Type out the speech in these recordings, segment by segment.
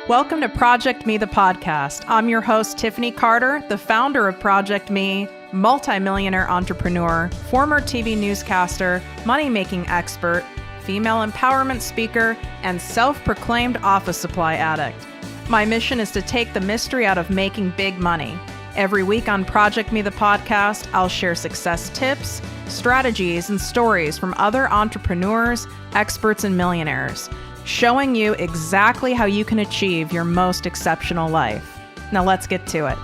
Welcome to ProjectME, the podcast. I'm your host, Tiffany Carter, the founder of ProjectME, multimillionaire entrepreneur, former TV newscaster, money-making expert, female empowerment speaker, and self-proclaimed office supply addict. My mission is to take the mystery out of making big money. Every week on ProjectME, the podcast, I'll share success tips, strategies, and stories from other entrepreneurs, experts, and millionaires, showing you exactly how you can achieve your most exceptional life. Now let's get to it.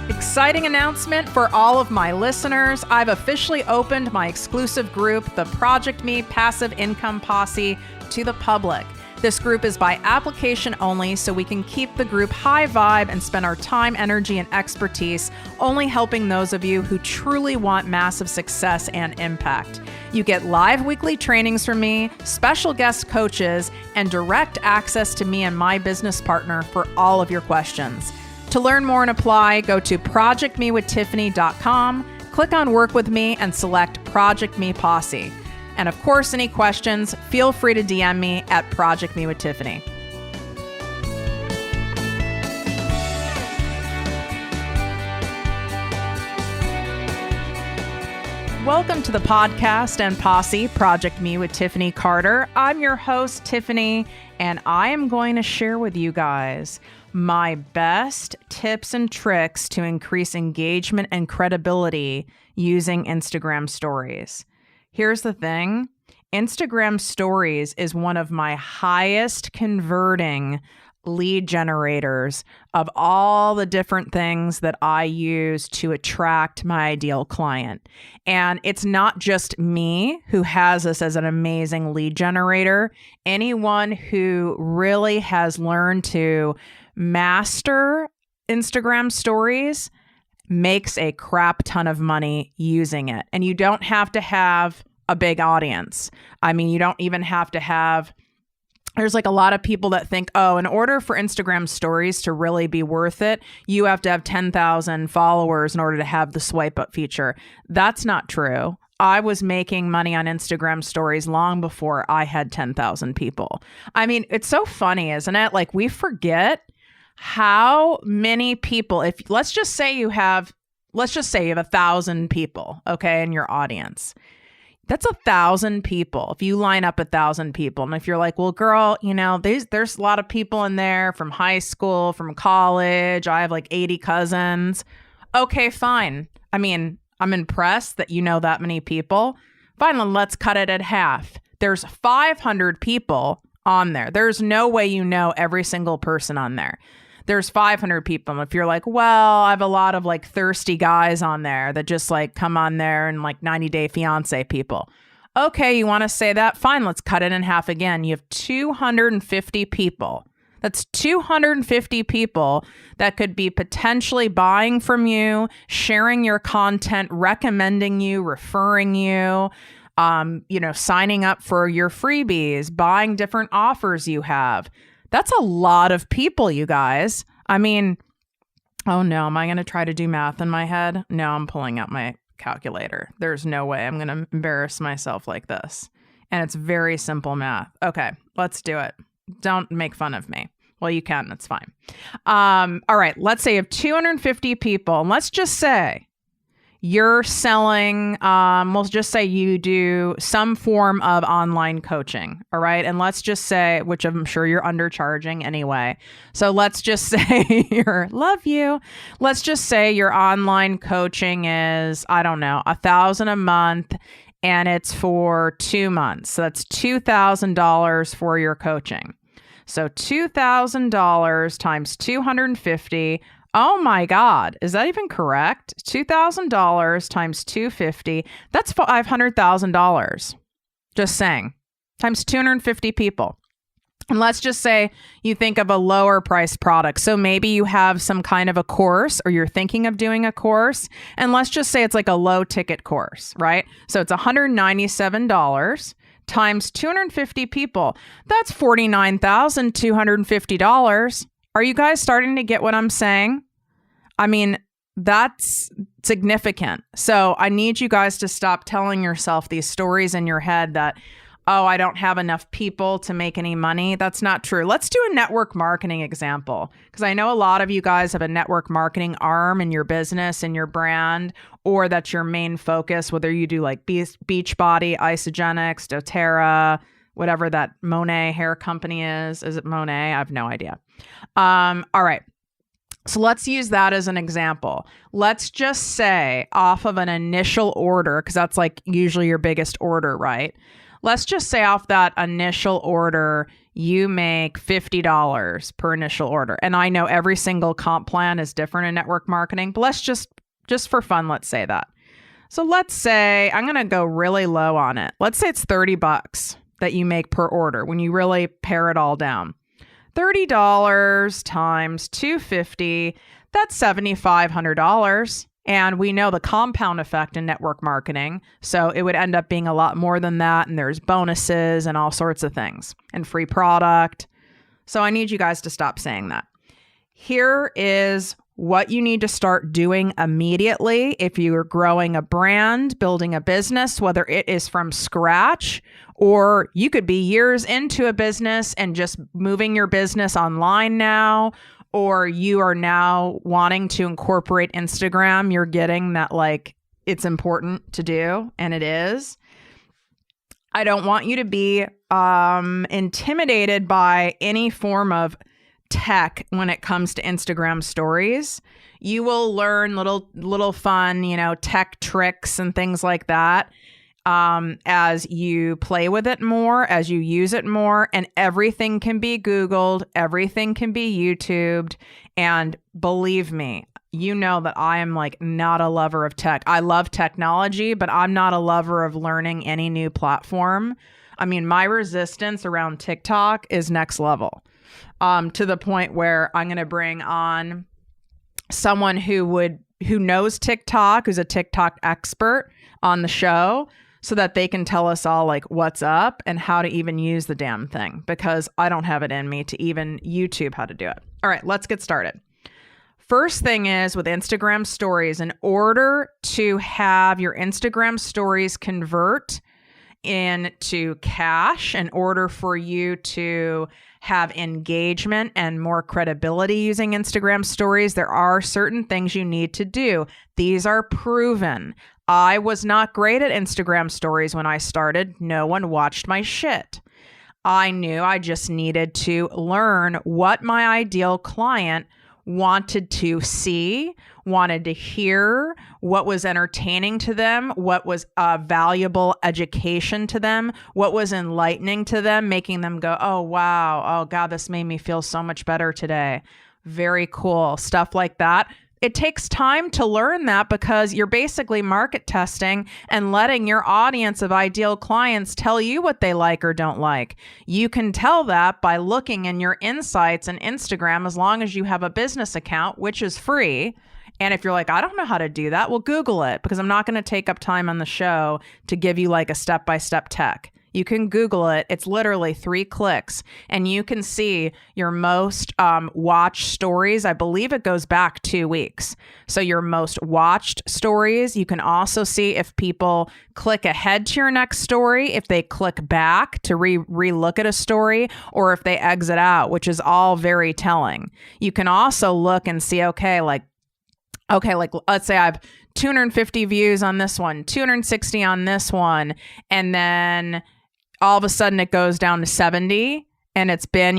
Exciting announcement for all of my listeners. I've officially opened my exclusive group, the ProjectME Passive Income Posse, to the public. This group is by application only, so we can keep the group high vibe and spend our time, energy, and expertise only helping those of you who truly want massive success and impact. You get live weekly trainings from me, special guest coaches, and direct access to me and my business partner for all of your questions. To learn more and apply, go to projectmewithtiffany.com, click on Work With Me, and select ProjectME Posse. And of course, any questions, feel free to DM me at ProjectME with Tiffany. Welcome to the podcast and posse, ProjectME with Tiffany Carter. I'm your host, Tiffany, and I am going to share with you guys my best tips and tricks to increase engagement and credibility using Instagram stories. Here's the thing. Instagram stories is one of my highest converting lead generators of all the different things that I use to attract my ideal client. And it's not just me who has this as an amazing lead generator. Anyone who really has learned to master Instagram stories makes a crap ton of money using it. And you don't have to have a big audience. I mean, you don't even have to have, there's like a lot of people that think, oh, in order for Instagram stories to really be worth it, you have to have 10,000 followers in order to have the swipe up feature. That's not true. I was making money on Instagram stories long before I had 10,000 people. I mean, it's so funny, isn't it? Like, we forget how many people, if let's just say you have 1,000 people, okay, in your audience. That's 1,000 people. If you line up 1,000 people, and if you're like, well, girl, you know, there's a lot of people in there from high school, from college. I have like 80 cousins. Okay, fine. I mean, I'm impressed that you know that many people. Fine, let's cut it at half. There's 500 people on there. There's no way you know every single person on there. There's 500 people. If you're like, well, I have a lot of like thirsty guys on there that just like come on there and like 90 Day Fiance people. Okay, you want to say that? Fine, let's cut it in half again. You have 250 people. That's 250 people that could be potentially buying from you, sharing your content, recommending you, referring you, signing up for your freebies, buying different offers you have. That's a lot of people, you guys. I mean, oh no, am I going to try to do math in my head? No, I'm pulling out my calculator. There's no way I'm going to embarrass myself like this. And it's very simple math. Okay, let's do it. Don't make fun of me. Well, you can. That's fine. All right, let's say you have 250 people. And let's just say you're selling, we'll just say you do some form of online coaching, all right? And let's just say, which I'm sure you're undercharging anyway. So let's just say love you. Let's just say your online coaching is, I don't know, $1,000 a month, and it's for 2 months. So that's $2,000 for your coaching. So $2,000 times 250. Oh my God, is that even correct? $2,000 times 250, that's $500,000. Just saying, times 250 people. And let's just say you think of a lower price product. So maybe you have some kind of a course, or you're thinking of doing a course. And let's just say it's like a low ticket course, right? So it's $197 times 250 people. That's $49,250. Are you guys starting to get what I'm saying? I mean, that's significant. So I need you guys to stop telling yourself these stories in your head that, oh, I don't have enough people to make any money. That's not true. Let's do a network marketing example, because I know a lot of you guys have a network marketing arm in your business, in your brand, or that's your main focus, whether you do like Beachbody, Isogenics, doTERRA, whatever that Monet hair company is. Is it Monet? I have no idea. All right. So let's use that as an example. Let's just say off of an initial order, because that's like usually your biggest order, right? Let's just say off that initial order, you make $50 per initial order. And I know every single comp plan is different in network marketing, but let's just for fun, let's say that. So let's say I'm going to go really low on it. Let's say it's $30 that you make per order when you really pare it all down. $30 times 250, that's $7,500. And we know the compound effect in network marketing. So it would end up being a lot more than that. And there's bonuses and all sorts of things and free product. So I need you guys to stop saying that. Here is what you need to start doing immediately if you're growing a brand, building a business, whether it is from scratch, or you could be years into a business and just moving your business online now, or you are now wanting to incorporate Instagram. You're getting that like it's important to do, and it is. I don't want you to be intimidated by any form of tech when it comes to Instagram stories. You will learn little fun, tech tricks and things like that as you play with it more, as you use it more, and everything can be Googled, everything can be YouTubed. And believe me, you know that I am like not a lover of tech. I love technology, but I'm not a lover of learning any new platform. I mean, my resistance around TikTok is next level. To the point where I'm going to bring on someone who knows TikTok, who's a TikTok expert on the show, so that they can tell us all like what's up and how to even use the damn thing, because I don't have it in me to even YouTube how to do it. All right, let's get started. First thing is with Instagram stories, in order to have your Instagram stories convert into cash, in order for you to have engagement and more credibility using Instagram stories, there are certain things you need to do. These are proven. I was not great at Instagram stories when I started. No one watched my shit. I knew I just needed to learn what my ideal client wanted to see, wanted to hear, what was entertaining to them, what was valuable education to them, what was enlightening to them, making them go, oh, wow, oh, God, this made me feel so much better today. Very cool. Stuff like that. It takes time to learn that because you're basically market testing and letting your audience of ideal clients tell you what they like or don't like. You can tell that by looking in your insights in Instagram, as long as you have a business account, which is free. And if you're like, I don't know how to do that, well, Google it, because I'm not going to take up time on the show to give you like a step-by-step tech. You can Google it. It's literally 3 clicks and you can see your most watched stories. I believe it goes back 2 weeks. So your most watched stories. You can also see if people click ahead to your next story, if they click back to re-look at a story, or if they exit out, which is all very telling. You can also look and see, okay, like let's say I have 250 views on this one, 260 on this one, and then all of a sudden it goes down to 70 and it's been,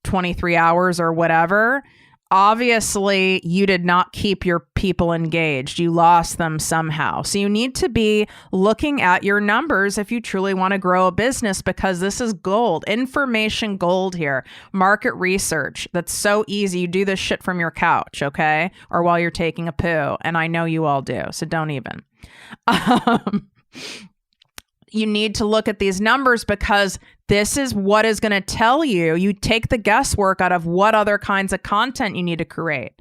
23 hours or whatever. Obviously, you did not keep your people engaged. You lost them somehow. So you need to be looking at your numbers if you truly want to grow a business, because this is gold, information gold here. Market research. That's so easy. You do this shit from your couch, okay? Or while you're taking a poo. And I know you all do. So don't even. You need to look at these numbers because this is what is going to tell you. You take the guesswork out of what other kinds of content you need to create.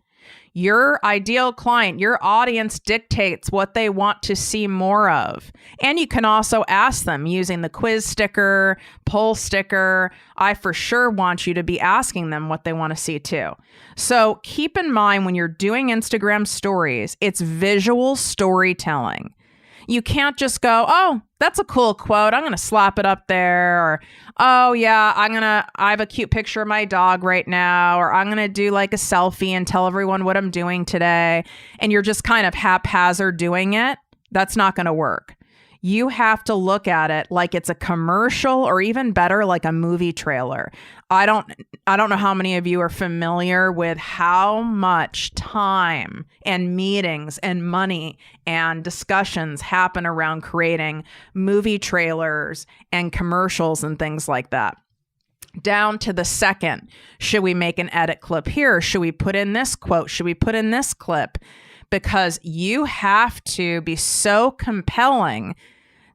Your ideal client, your audience dictates what they want to see more of. And you can also ask them using the quiz sticker, poll sticker. I for sure want you to be asking them what they want to see too. So keep in mind when you're doing Instagram stories, it's visual storytelling. You can't just go, oh, that's a cool quote, I'm going to slap it up there. Or, oh yeah, I have a cute picture of my dog right now. Or I'm going to do like a selfie and tell everyone what I'm doing today. And you're just kind of haphazard doing it. That's not going to work. You have to look at it like it's a commercial, or even better, like a movie trailer. I don't know how many of you are familiar with how much time and meetings and money and discussions happen around creating movie trailers and commercials and things like that. Down to the second. Should we make an edit clip here? Should we put in this quote? Should we put in this clip? Because you have to be so compelling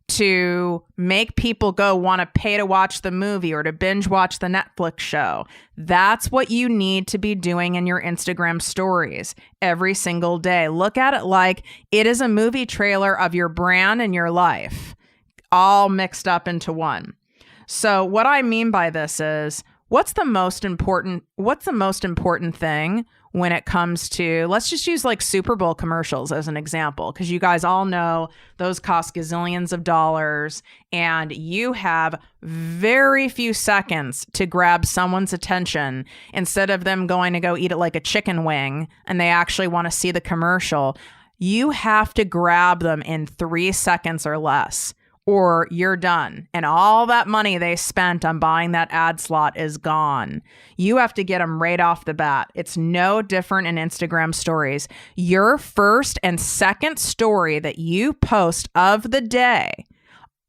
to make people go want to pay to watch the movie or to binge watch the Netflix show. That's what you need to be doing in your Instagram stories every single day. Look at it like it is a movie trailer of your brand and your life, all mixed up into one. So what I mean by this is, what's the most important thing when it comes to, let's just use like Super Bowl commercials as an example, because you guys all know those cost gazillions of dollars and you have very few seconds to grab someone's attention instead of them going to go eat it like a chicken wing and they actually want to see the commercial. You have to grab them in 3 seconds or less, or you're done. And all that money they spent on buying that ad slot is gone. You have to get them right off the bat. It's no different in Instagram stories. Your first and second story that you post of the day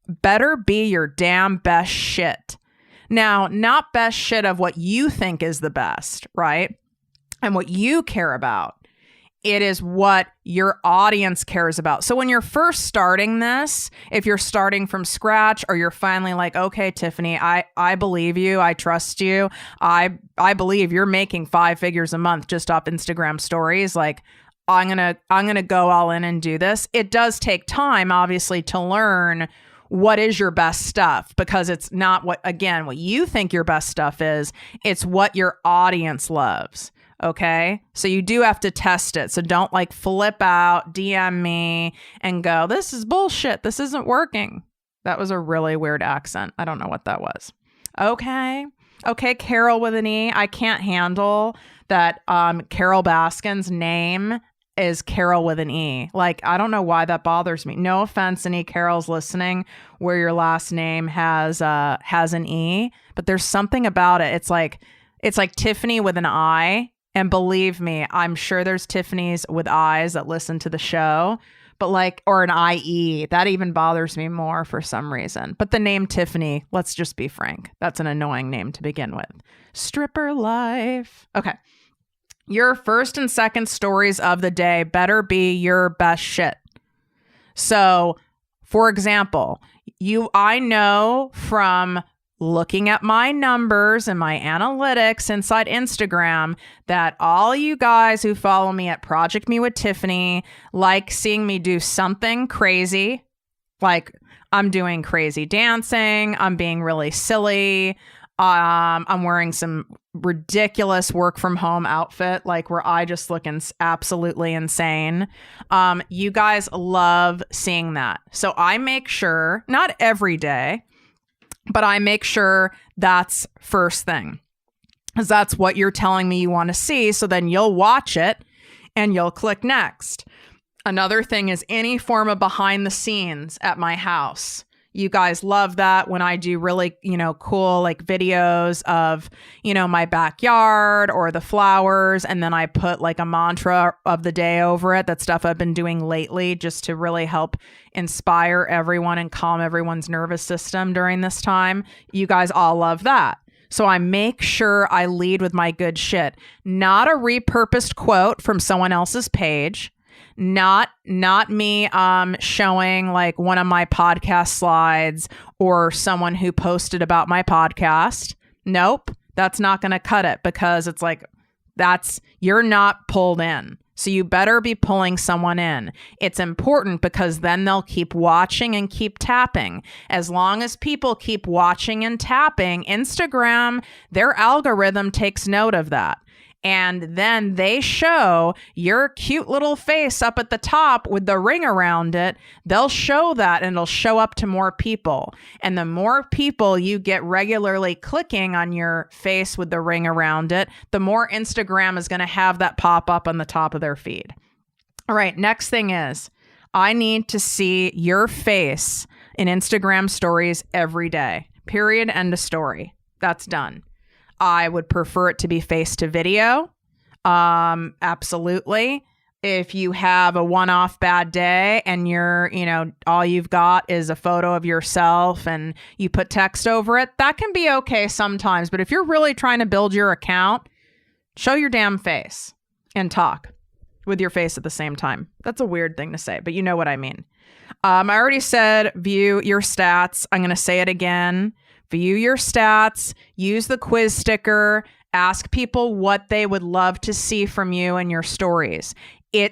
better be your damn best shit. Now, not best shit of what you think is the best, right? And what you care about. It is what your audience cares about. So when you're first starting this, if you're starting from scratch or you're finally like, okay, Tiffany, I believe you. I trust you. I believe you're making 5 figures a month just off Instagram stories. Like, I'm going to go all in and do this. It does take time, obviously, to learn what is your best stuff, because it's not what you think your best stuff is. It's what your audience loves. Okay. So you do have to test it. So don't like flip out, DM me and go, this is bullshit. This isn't working. That was a really weird accent. I don't know what that was. Okay. Carol with an E. I can't handle that. Carol Baskin's name is Carol with an E. Like, I don't know why that bothers me. No offense, any Carols listening where your last name has an E, but there's something about it. It's like Tiffany with an I. And believe me, I'm sure there's Tiffany's with eyes that listen to the show, but or an IE, that even bothers me more for some reason. But the name Tiffany, let's just be frank, that's an annoying name to begin with. Stripper life. Okay. Your first and second stories of the day better be your best shit. So, for example, I know from looking at my numbers and my analytics inside Instagram that all you guys who follow me at ProjectME with Tiffany like seeing me do something crazy. Like, I'm doing crazy dancing. I'm being really silly. I'm wearing some ridiculous work from home outfit, like where I just look absolutely insane. You guys love seeing that. So I make sure, not every day, but I make sure that's first thing, because that's what you're telling me you want to see. So then you'll watch it and you'll click next. Another thing is any form of behind the scenes at my house. You guys love that when I do really, cool videos of, my backyard or the flowers. And then I put a mantra of the day over it. That's stuff I've been doing lately just to really help inspire everyone and calm everyone's nervous system during this time. You guys all love that. So I make sure I lead with my good shit, not a repurposed quote from someone else's page. Not me showing one of my podcast slides or someone who posted about my podcast. Nope, that's not going to cut it, because it's You're not pulled in. So you better be pulling someone in. It's important because then they'll keep watching and keep tapping. As long as people keep watching and tapping, Instagram, their algorithm takes note of that. And then they show your cute little face up at the top with the ring around it. They'll show that and it'll show up to more people. And the more people you get regularly clicking on your face with the ring around it, the more Instagram is going to have that pop up on the top of their feed. All right, next thing is I need to see your face in Instagram stories every day. Period. End of story. That's done. I would prefer it to be face to video. Absolutely. If you have a one-off bad day and all you've got is a photo of yourself and you put text over it, that can be okay sometimes. But if you're really trying to build your account, show your damn face and talk with your face at the same time. That's a weird thing to say, but you know what I mean. I already said view your stats. I'm going to say it again. View your stats, use the quiz sticker, ask people what they would love to see from you in your stories.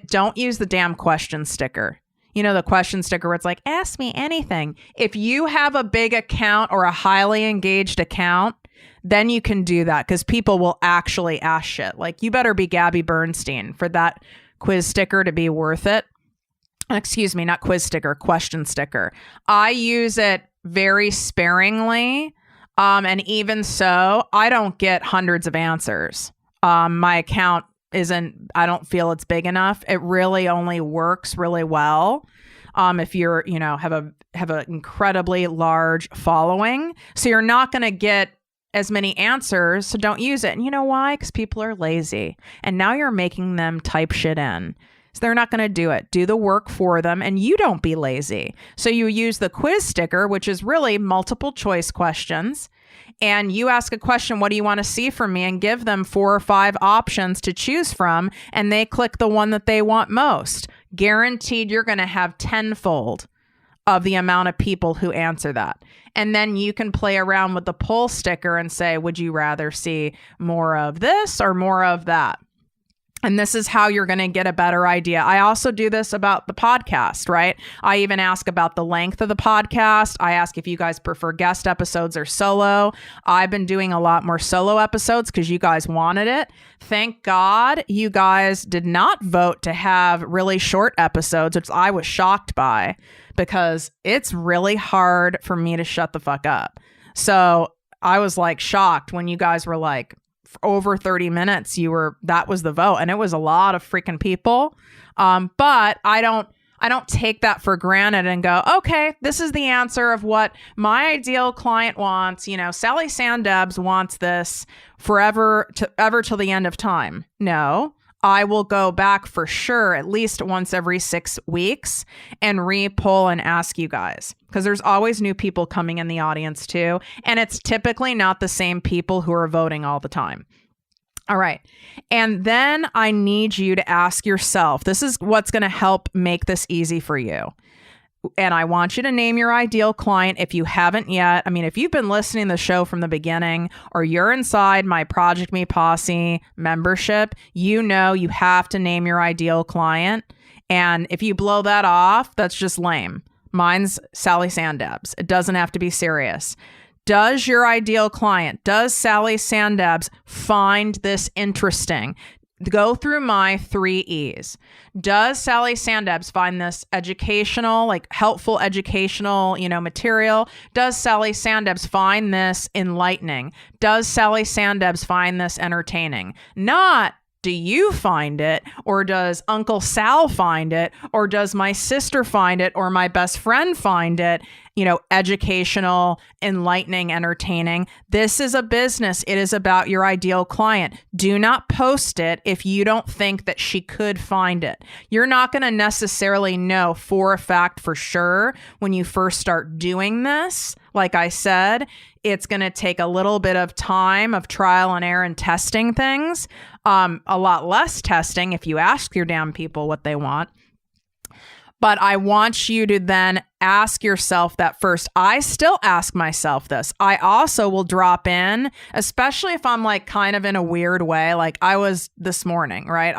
Don't use the damn question sticker. You know, the question sticker where it's like, ask me anything. If you have a big account or a highly engaged account, then you can do that because people will actually ask shit. Like, you better be Gabby Bernstein for that quiz sticker to be worth it. Excuse me, not quiz sticker, question sticker. I use it very sparingly. And even so, I don't get hundreds of answers. My account I don't feel it's big enough. It really only works really well. If you're, have an incredibly large following. So you're not going to get as many answers. So don't use it. And you know why? Because people are lazy. And now you're making them type shit in. So they're not going to do it. Do the work for them and you don't be lazy. So you use the quiz sticker, which is really multiple choice questions. And you ask a question, what do you want to see from me? And give them 4 or 5 options to choose from. And they click the one that they want most. Guaranteed you're going to have tenfold of the amount of people who answer that. And then you can play around with the poll sticker and say, would you rather see more of this or more of that? And this is how you're going to get a better idea. I also do this about the podcast, right? I even ask about the length of the podcast. I ask if you guys prefer guest episodes or solo. I've been doing a lot more solo episodes because you guys wanted it. Thank God you guys did not vote to have really short episodes, which I was shocked by because it's really hard for me to shut the fuck up. So I was like shocked when you guys were like, over 30 minutes, that was the vote. And it was a lot of freaking people. But I don't take that for granted and go, okay, this is the answer of what my ideal client wants. Sally Sandebs wants this forever ever till the end of time. No, I will go back for sure at least once every 6 weeks and re-poll and ask you guys. Because there's always new people coming in the audience too. And it's typically not the same people who are voting all the time. All right. And then I need you to ask yourself, this is what's going to help make this easy for you. And I want you to name your ideal client if you haven't yet. I mean, if you've been listening to the show from the beginning or you're inside my ProjectME Posse membership, you have to name your ideal client. And if you blow that off, that's just lame. Mine's Sally Sandebs. It doesn't have to be serious. Does your ideal client, does Sally Sandebs find this interesting? Go through my 3 E's. Does Sally Sandebs find this educational, like helpful educational, material? Does Sally Sandebs find this enlightening? Does Sally Sandebs find this entertaining? Not, do you find it? Or does Uncle Sal find it? Or does my sister find it? Or my best friend find it? Educational, enlightening, entertaining. This is a business. It is about your ideal client. Do not post it if you don't think that she could find it. You're not going to necessarily know for a fact for sure when you first start doing this. Like I said, it's going to take a little bit of time of trial and error and testing things. A lot less testing if you ask your damn people what they want. But I want you to then ask yourself that first. I still ask myself this. I also will drop in, especially if I'm like kind of in a weird way, like I was this morning, right?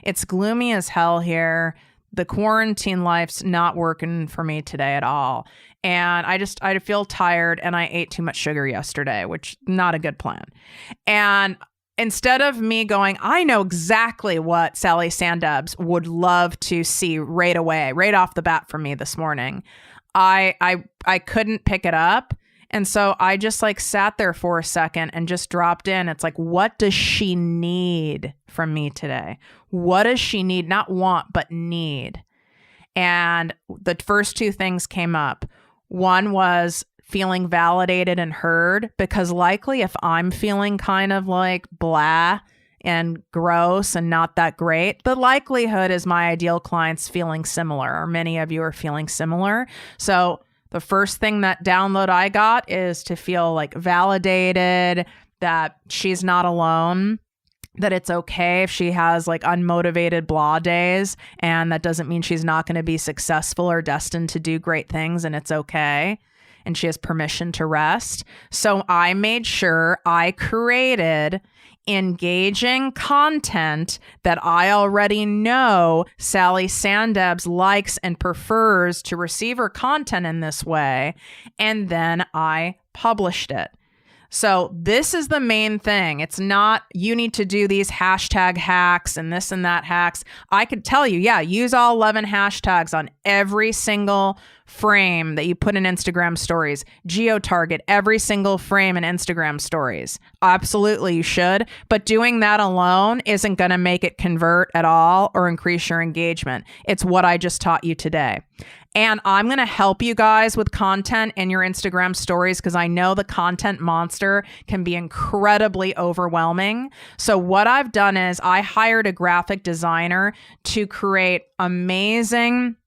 It's gloomy as hell here. The quarantine life's not working for me today at all. And I feel tired and I ate too much sugar yesterday, which not a good plan. And instead of me going, I know exactly what Sally Sandebs would love to see right away, right off the bat from me this morning, I couldn't pick it up. And so I just like sat there for a second and just dropped in. It's like, what does she need from me today? What does she need? Not want, but need. And the first two things came up. One was feeling validated and heard, because likely if I'm feeling kind of like blah and gross and not that great, the likelihood is my ideal client's feeling similar, or many of you are feeling similar. So the first thing that download I got is to feel like validated, that she's not alone, that it's okay if she has like unmotivated blah days, and that doesn't mean she's not going to be successful or destined to do great things, and it's okay. And she has permission to rest. So I made sure I created engaging content that I already know Sally Sandebs likes and prefers to receive her content in this way. And then I published it. So this is the main thing. It's not you need to do these hashtag hacks and this and that hacks. I could tell you, yeah, use all 11 hashtags on every single frame that you put in Instagram stories. Geo-target every single frame in Instagram stories. Absolutely, you should. But doing that alone isn't going to make it convert at all or increase your engagement. It's what I just taught you today. And I'm going to help you guys with content in your Instagram stories, because I know the content monster can be incredibly overwhelming. So what I've done is I hired a graphic designer to create amazing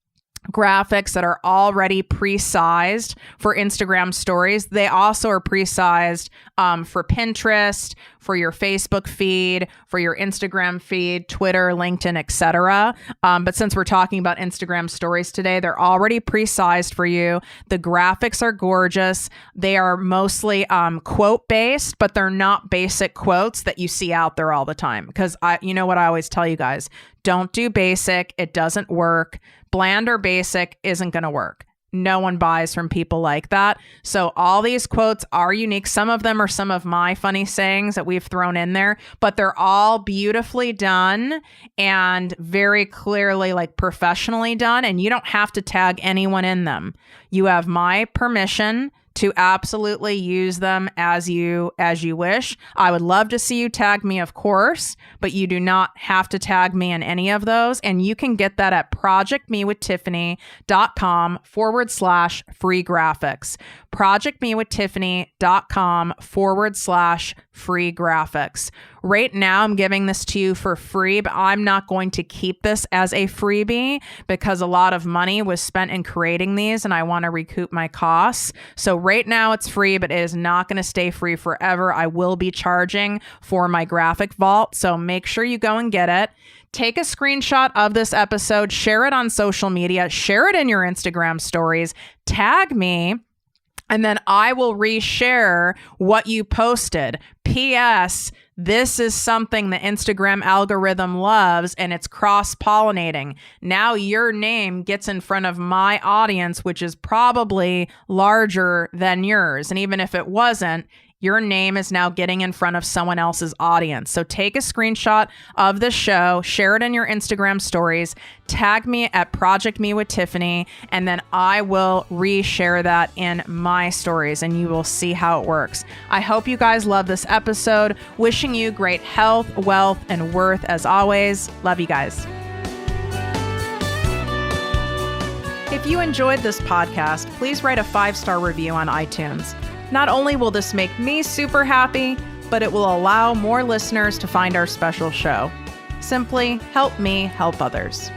graphics that are already pre-sized for Instagram stories. They also are pre-sized for Pinterest, for your Facebook feed, for your Instagram feed, Twitter, LinkedIn, etc. But since we're talking about Instagram stories today, they're already pre-sized for you. The graphics are gorgeous. They are mostly quote based, but they're not basic quotes that you see out there all the time. Because you know what I always tell you guys, don't do basic. It doesn't work. Bland or basic isn't going to work. No one buys from people like that. So all these quotes are unique. Some of them are some of my funny sayings that we've thrown in there, but they're all beautifully done and very clearly like professionally done. And you don't have to tag anyone in them. You have my permission to absolutely use them as you wish. I would love to see you tag me, of course, but you do not have to tag me in any of those. And you can get that at ProjectMeWithTiffany.com/free graphics. ProjectMeWithTiffany.com/free graphics. Right now, I'm giving this to you for free, but I'm not going to keep this as a freebie because a lot of money was spent in creating these and I want to recoup my costs. So right now it's free, but it is not going to stay free forever. I will be charging for my graphic vault. So make sure you go and get it. Take a screenshot of this episode, share it on social media, share it in your Instagram stories, tag me, and then I will reshare what you posted. P.S. This is something the Instagram algorithm loves, and it's cross-pollinating. Now your name gets in front of my audience, which is probably larger than yours. And even if it wasn't, your name is now getting in front of someone else's audience. So take a screenshot of the show, share it in your Instagram stories, tag me at ProjectME with Tiffany, and then I will reshare that in my stories and you will see how it works. I hope you guys love this episode. Wishing you great health, wealth, and worth as always. Love you guys. If you enjoyed this podcast, please write a 5-star review on iTunes. Not only will this make me super happy, but it will allow more listeners to find our special show. Simply help me help others.